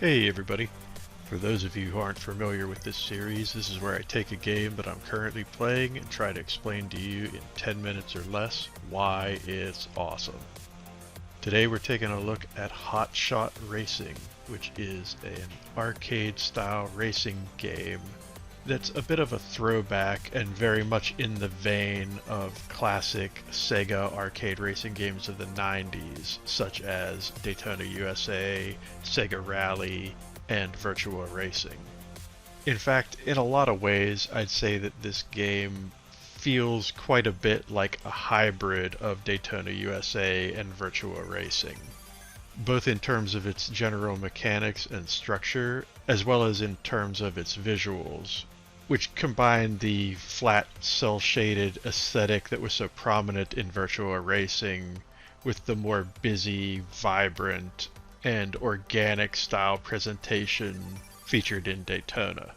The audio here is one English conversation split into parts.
Hey everybody! For those of you who aren't familiar with this series, this is where I take a game that I'm currently playing and try to explain to you in 10 minutes or less why it's awesome. Today we're taking a look at Hotshot Racing, which is an arcade-style racing game that's a bit of a throwback and very much in the vein of classic Sega arcade racing games of the 90s, such as Daytona USA, Sega Rally, and Virtua Racing. In fact, in a lot of ways, I'd say that this game feels quite a bit like a hybrid of Daytona USA and Virtua Racing, both in terms of its general mechanics and structure, as well as in terms of its visuals, which combine the flat, cel-shaded aesthetic that was so prominent in Virtua Racing with the more busy, vibrant, and organic style presentation featured in Daytona.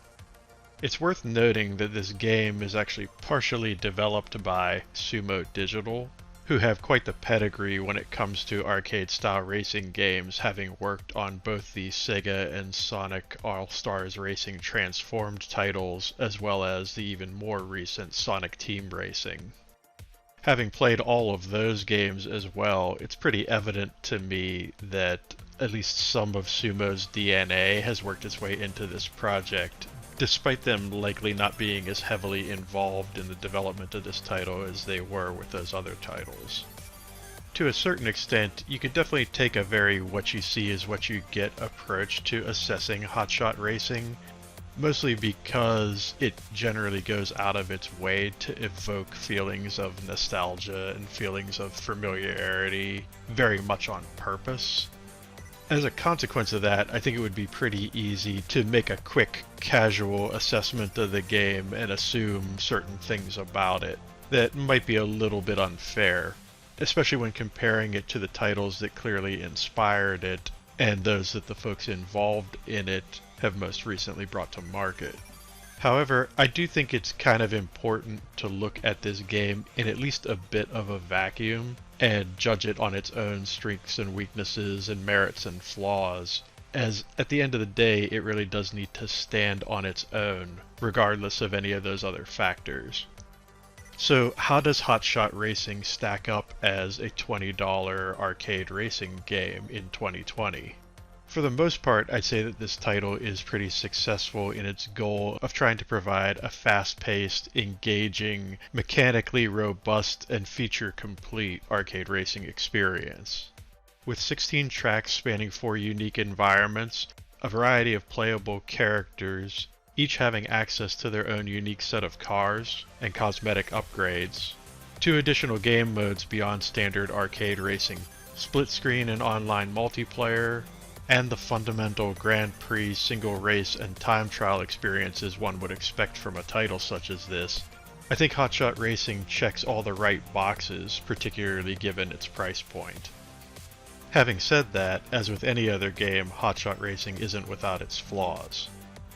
It's worth noting that this game is actually partially developed by Sumo Digital, who have quite the pedigree when it comes to arcade-style racing games, having worked on both the Sega and Sonic All-Stars Racing Transformed titles, as well as the even more recent Sonic Team Racing. Having played all of those games as well, it's pretty evident to me that at least some of Sumo's DNA has worked its way into this project, despite them likely not being as heavily involved in the development of this title as they were with those other titles. To a certain extent, you could definitely take a very what you see is what you get approach to assessing Hotshot Racing, mostly because it generally goes out of its way to evoke feelings of nostalgia and feelings of familiarity very much on purpose. As a consequence of that, I think it would be pretty easy to make a quick, casual assessment of the game and assume certain things about it that might be a little bit unfair, especially when comparing it to the titles that clearly inspired it and those that the folks involved in it have most recently brought to market. However, I do think it's kind of important to look at this game in at least a bit of a vacuum and judge it on its own strengths and weaknesses and merits and flaws, as at the end of the day it really does need to stand on its own, regardless of any of those other factors. So how does Hotshot Racing stack up as a $20 arcade racing game in 2020? For the most part, I'd say that this title is pretty successful in its goal of trying to provide a fast-paced, engaging, mechanically robust, and feature-complete arcade racing experience. With 16 tracks spanning 4 unique environments, a variety of playable characters, each having access to their own unique set of cars and cosmetic upgrades, 2 additional game modes beyond standard arcade racing, split-screen and online multiplayer, and the fundamental Grand Prix single race and time trial experiences one would expect from a title such as this, I think Hotshot Racing checks all the right boxes, particularly given its price point. Having said that, as with any other game, Hotshot Racing isn't without its flaws.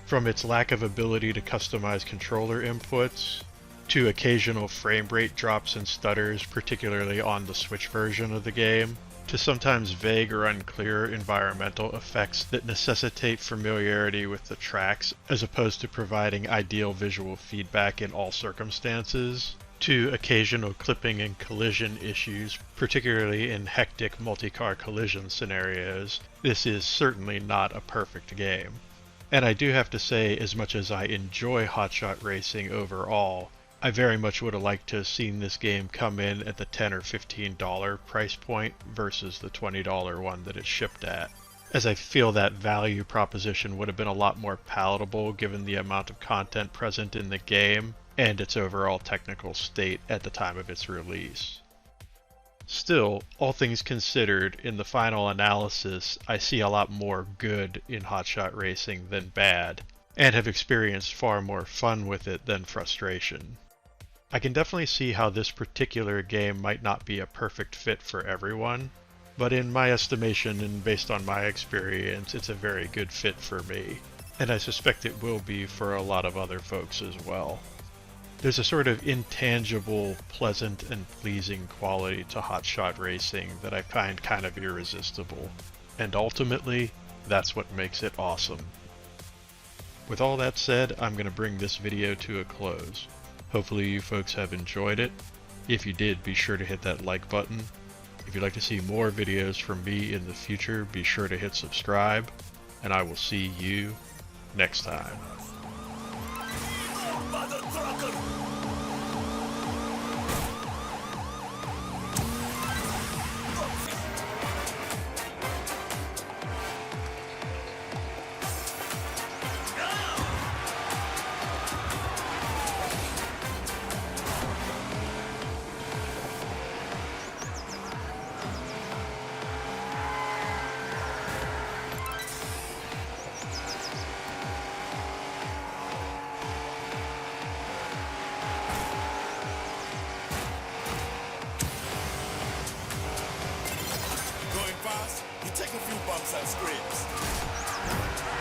From its lack of ability to customize controller inputs, to occasional frame rate drops and stutters, particularly on the Switch version of the game, to sometimes vague or unclear environmental effects that necessitate familiarity with the tracks as opposed to providing ideal visual feedback in all circumstances, to occasional clipping and collision issues, particularly in hectic multi-car collision scenarios, this is certainly not a perfect game. And I do have to say, as much as I enjoy Hotshot Racing overall, I very much would have liked to have seen this game come in at the $10 or $15 price point versus the $20 one that it shipped at, as I feel that value proposition would have been a lot more palatable given the amount of content present in the game and its overall technical state at the time of its release. Still, all things considered, in the final analysis, I see a lot more good in Hotshot Racing than bad, and have experienced far more fun with it than frustration. I can definitely see how this particular game might not be a perfect fit for everyone, but in my estimation and based on my experience, it's a very good fit for me, and I suspect it will be for a lot of other folks as well. There's a sort of intangible, pleasant and pleasing quality to Hotshot Racing that I find kind of irresistible, and ultimately, That's what makes it awesome. With all that said, I'm going to bring this video to a close. Hopefully you folks have enjoyed it. If you did, be sure to hit that like button. If you'd like to see more videos from me in the future, be sure to hit subscribe, and I will see you next time. Take a few bumps and scrapes.